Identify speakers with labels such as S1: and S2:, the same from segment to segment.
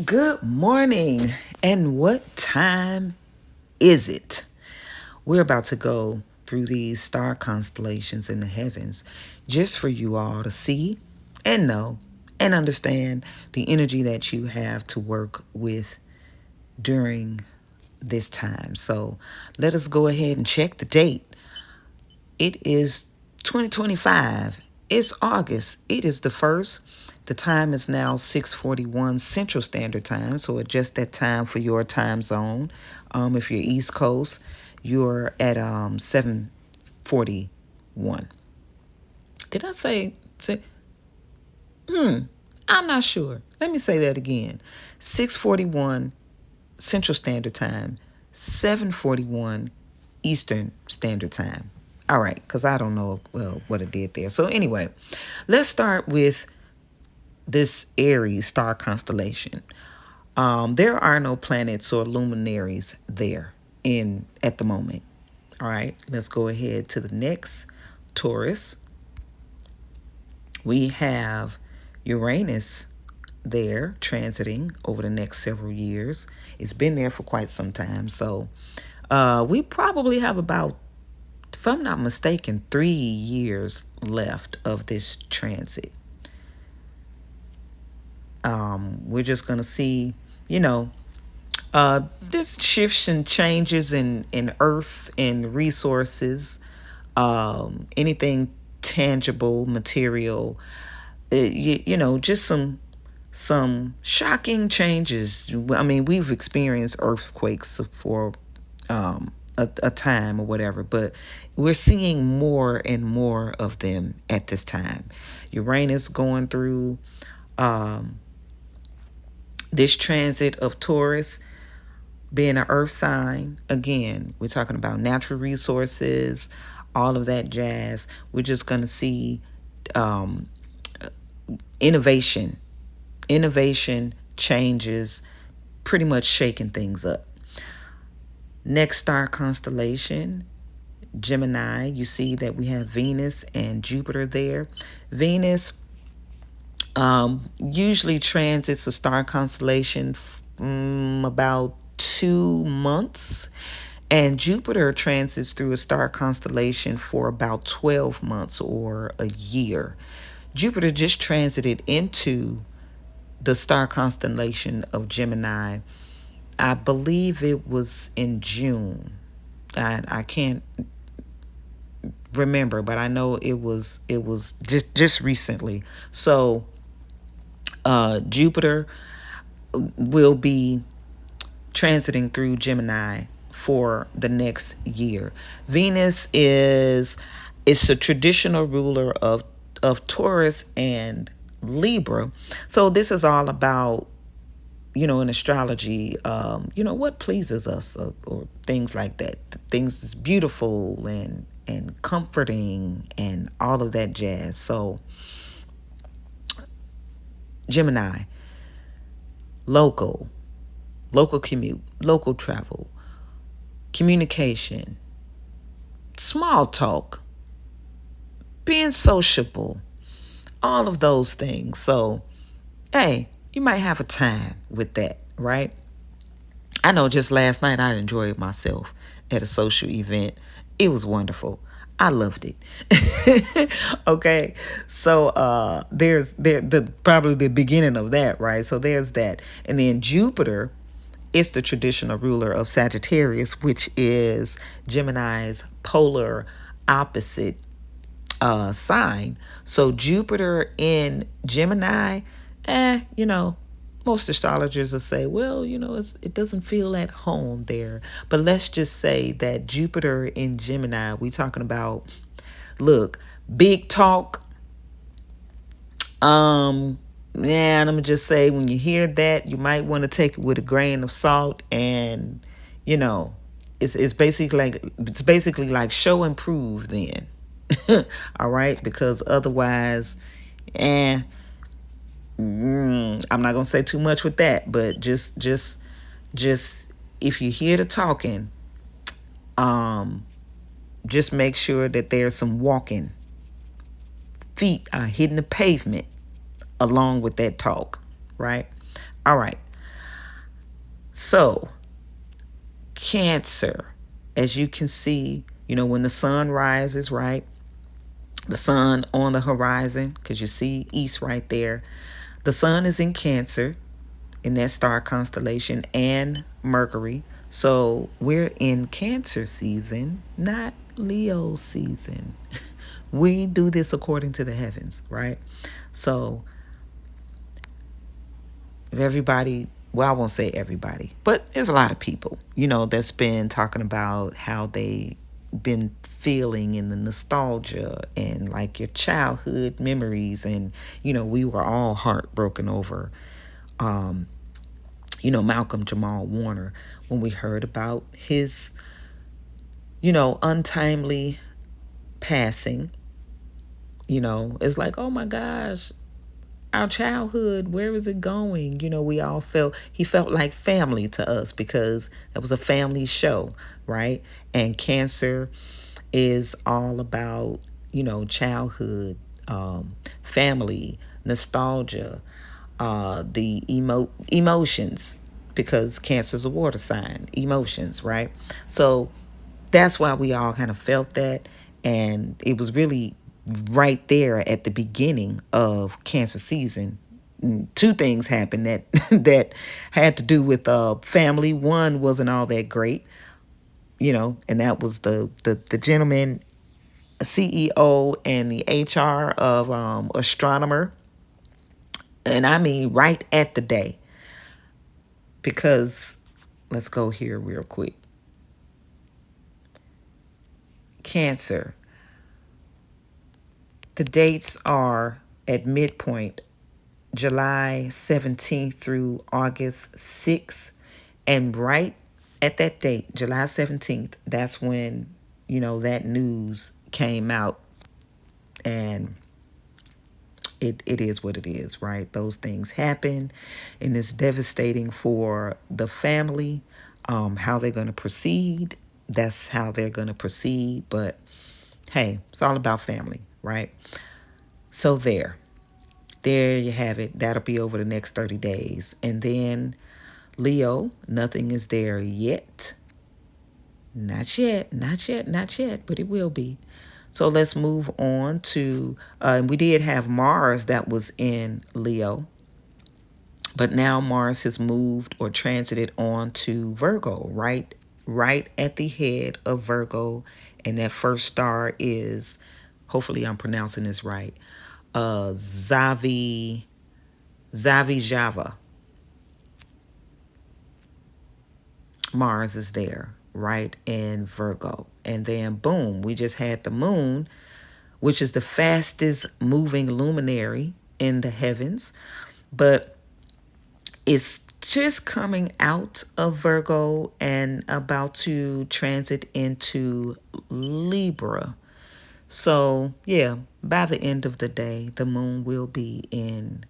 S1: Good morning. And what time is it? We're about to go through these star constellations in the heavens just for you all to see and know and understand the energy that you have to work with during this time. So let us go ahead and check the date. It is 2025. It's August. It is the 1st. The time is now 6:41 Central Standard Time, so adjust that time for your time zone. If you're East Coast, you're at 7:41. Did I say? I'm not sure. Let me say that again. 6:41 Central Standard Time, 7:41 Eastern Standard Time. All right, because I don't know what it did there. So anyway, let's start with this Aries star constellation. There are no planets or luminaries there at the moment. All right, let's go ahead to the next. Taurus. We have Uranus there transiting over the next several years. It's been there for quite some time. So we probably have about, if I'm not mistaken, 3 years left of this transit. We're just going to see, this shifts and changes in Earth and resources, anything tangible, material, just some shocking changes. I mean, we've experienced earthquakes for a time or whatever, but we're seeing more and more of them at this time. Uranus going through this transit of Taurus, being an earth sign. Again, we're talking about natural resources, all of that jazz. We're just going to see innovation, changes, pretty much shaking things up. Next star constellation, Gemini. You see that we have Venus and Jupiter there. Venus usually transits a star constellation about 2 months, and Jupiter transits through a star constellation for about 12 months or a year. Jupiter just transited into the star constellation of Gemini. I believe it was in June. I can't remember, but I know it was just recently. So Jupiter will be transiting through Gemini for the next year. Venus is a traditional ruler of Taurus and Libra. So this is all about, in astrology, what pleases us, or things like that. Things is beautiful and comforting and all of that jazz. So Gemini, local commute, local travel, communication, small talk, being sociable, all of those things. So, hey, you might have a time with that, right? I know just last night I enjoyed myself at a social event. It was wonderful. I loved it. Okay, so there's probably the beginning of that, right? So there's that, and then Jupiter is the traditional ruler of Sagittarius, which is Gemini's polar opposite sign. So Jupiter in Gemini, most astrologers will say, well, it doesn't feel at home there. But let's just say that Jupiter in Gemini, we talking about, look, big talk. And I'm gonna just say, when you hear that, you might want to take it with a grain of salt, and it's basically like show and prove then. All right, because otherwise, I'm not gonna say too much with that, but just if you hear the talking, just make sure that there's some walking. Feet are hitting the pavement along with that talk, right? All right. So, Cancer, as you can see, when the sun rises, right? The sun on the horizon, because you see east right there. The sun is in Cancer, in that star constellation, and Mercury. So we're in Cancer season, not Leo season. We do this according to the heavens, right? So if everybody, well, I won't say everybody, but there's a lot of people, that's been talking about how they been feeling in the nostalgia and like your childhood memories. And, we were all heartbroken over, Malcolm Jamal Warner when we heard about his, untimely passing. It's like, oh my gosh, our childhood, where is it going? We all he felt like family to us because that was a family show, right? And Cancer is all about, childhood, family, nostalgia, the emotions, because Cancer's a water sign, emotions, right? So that's why we all kind of felt that. And it was really right there at the beginning of Cancer season. Two things happened that that had to do with family. One wasn't all that great, and that was the gentleman CEO and the HR of astronomer. And I mean right at the day, because let's go here real quick. Cancer. The dates are at midpoint, July 17th through August 6th. And right at that date, July 17th, that's when, that news came out. And it is what it is, right? Those things happen, and it's devastating for the family. How they're going to proceed, that's how they're going to proceed. But hey, it's all about family, right? So there you have it. That'll be over the next 30 days. And then Leo, nothing is there yet. Not yet, not yet, not yet, but it will be. So let's move on to, we did have Mars that was in Leo, but now Mars has moved or transited on to Virgo, right at the head of Virgo. And that first star is, hopefully I'm pronouncing this right, Zavi Java. Mars is there, right in Virgo. And then boom, we just had the moon, which is the fastest moving luminary in the heavens, but it's just coming out of Virgo and about to transit into Libra. So yeah, by the end of the day, the moon will be in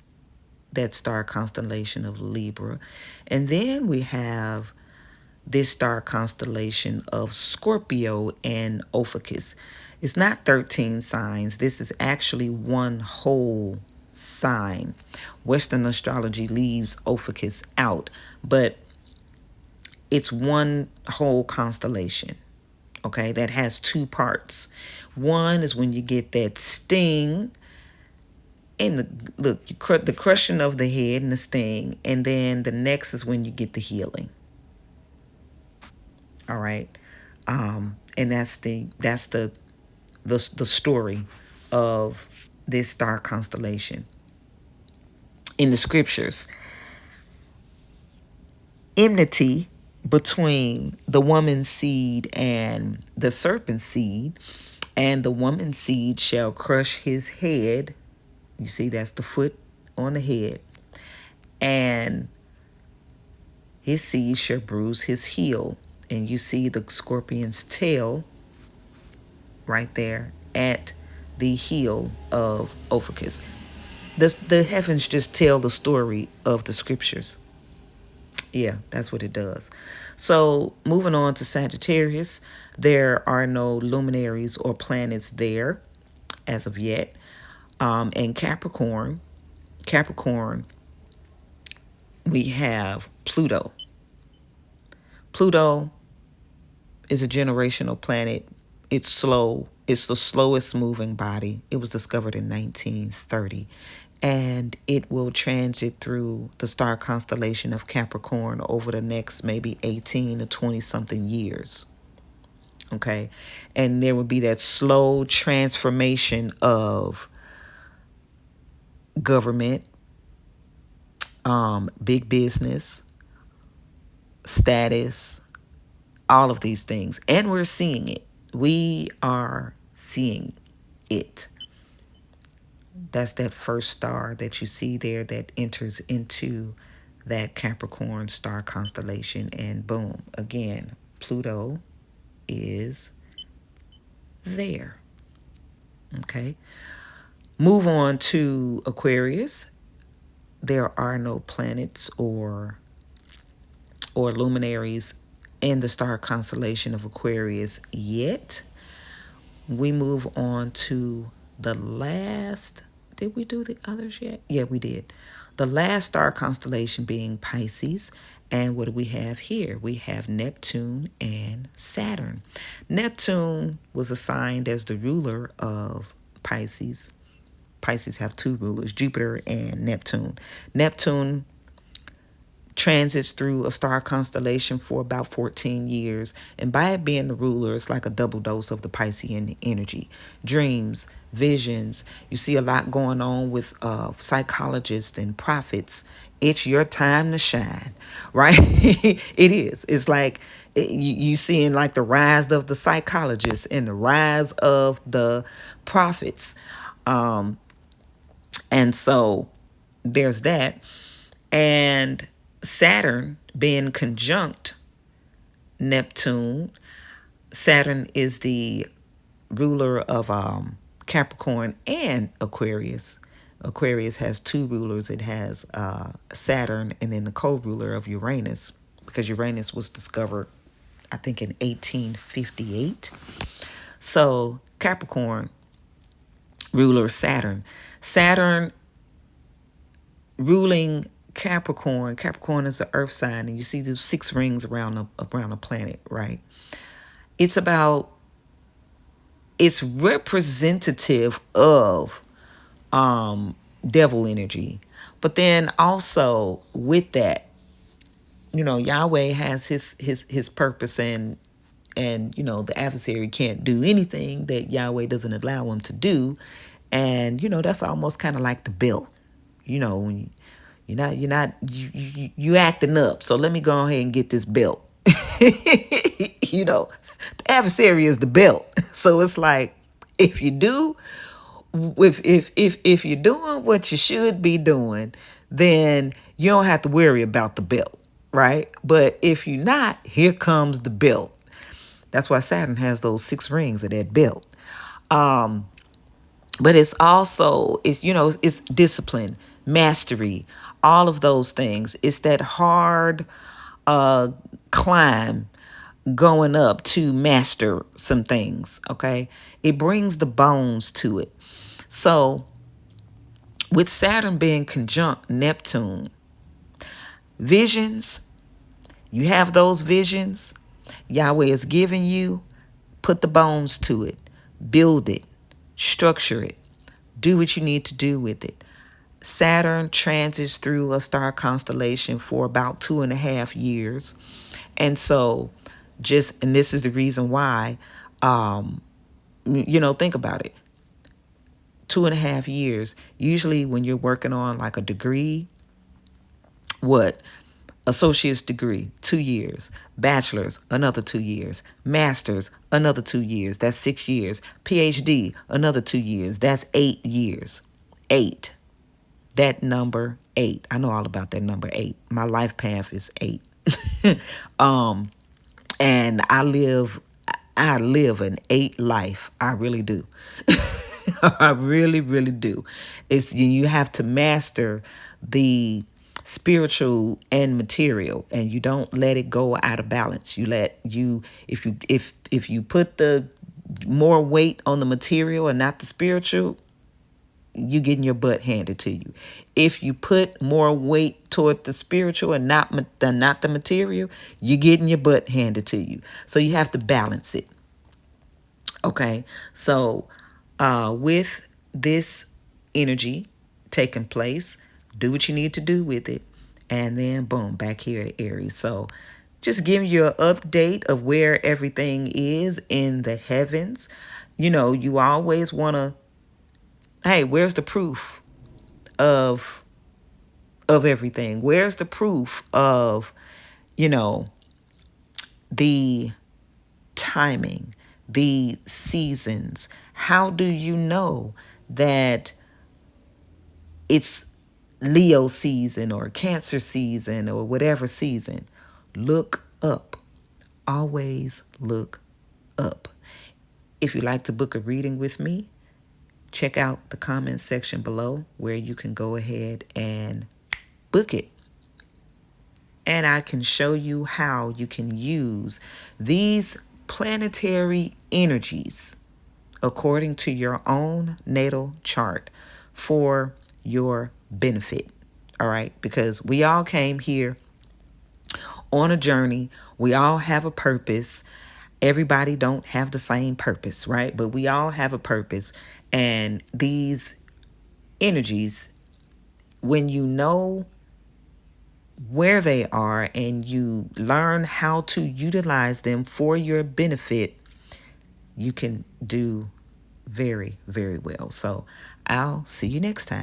S1: that star constellation of Libra. And then we have this star constellation of Scorpio and Ophiuchus. It's not 13 signs. This is actually one whole sign. Western astrology leaves Ophiuchus out, but it's one whole constellation, okay, that has two parts. One is when you get that sting and the crushing of the head and the sting, and then the next is when you get the healing. All right. And that's the story of this star constellation in the scriptures. Enmity between the woman's seed and the serpent's seed, and the woman's seed shall crush his head. You see, that's the foot on the head, and his seed shall bruise his heel. And you see the scorpion's tail right there at the heel of Ophiuchus. The heavens just tell the story of the scriptures. Yeah, that's what it does. So moving on to Sagittarius, there are no luminaries or planets there as of yet. And Capricorn, we have Pluto. Pluto is a generational planet. It's slow. It's the slowest moving body. It was discovered in 1930. And it will transit through the star constellation of Capricorn over the next maybe 18 to 20 something years. Okay. And there will be that slow transformation of government, big business, status, all of these things. And we're seeing it. We are seeing it. That's that first star that you see there that enters into that Capricorn star constellation. And boom, again, Pluto is there. Okay. Move on to Aquarius. There are no planets or luminaries in the star constellation of Aquarius yet. We move on to the last. Did we do the others yet? Yeah, we did. The last star constellation being Pisces. And what do we have here? We have Neptune and Saturn. Neptune was assigned as the ruler of Pisces. Pisces have two rulers, Jupiter and Neptune. Neptune transits through a star constellation for about 14 years. And by it being the ruler, it's like a double dose of the Piscean energy. Dreams, visions. You see a lot going on with psychologists and prophets. It's your time to shine, right? It is. It's like you seeing like the rise of the psychologists and the rise of the prophets. And so there's that. And Saturn being conjunct Neptune. Saturn is the ruler of Capricorn and Aquarius. Aquarius has two rulers. It has Saturn and then the co-ruler of Uranus, because Uranus was discovered, I think, in 1858. So Capricorn, ruler Saturn. Saturn ruling Capricorn. Capricorn is the earth sign, and you see these 6 rings around a planet, right? It's representative of devil energy. But then also with that, Yahweh has his purpose, and the adversary can't do anything that Yahweh doesn't allow him to do. And that's almost kind of like the belt. When you acting up, so let me go ahead and get this belt. The adversary is the belt. So it's like, if you're doing what you should be doing, then you don't have to worry about the belt, right? But if you're not, here comes the belt. That's why Saturn has those 6 rings of that belt. But it's also, it's discipline, mastery, all of those things. It's that hard climb going up to master some things, okay? It brings the bones to it. So with Saturn being conjunct Neptune, visions, you have those visions, Yahweh is giving you, put the bones to it, build it, structure it, do what you need to do with it. Saturn transits through a star constellation for about 2.5 years. And so and this is the reason why, think about it. 2.5 years. Usually when you're working on like a degree, associate's degree, 2 years. Bachelor's, another 2 years. Master's, another 2 years. That's 6 years. PhD, another 2 years. That's 8 years. 8. That number 8. I know all about that number 8. My life path is 8. And I live an 8 life. I really do. I really, really do. You have to master the spiritual and material, and you don't let it go out of balance. If you put the more weight on the material and not the spiritual, you getting your butt handed to you. If you put more weight toward the spiritual and not the material, you're getting your butt handed to you. So you have to balance it. Okay, so with this energy taking place, do what you need to do with it, and then boom, back here at Aries. So just giving you an update of where everything is in the heavens. You always want to, hey, where's the proof of everything? Where's the proof of, the timing, the seasons? How do you know that it's Leo season or Cancer season or whatever season? Look up. Always look up. If you'd like to book a reading with me, check out the comment section below where you can go ahead and book it. And I can show you how you can use these planetary energies according to your own natal chart for your benefit. All right? Because we all came here on a journey. We all have a purpose. Everybody don't have the same purpose, right? But we all have a purpose. And these energies, when you know where they are and you learn how to utilize them for your benefit, you can do very, very well. So I'll see you next time.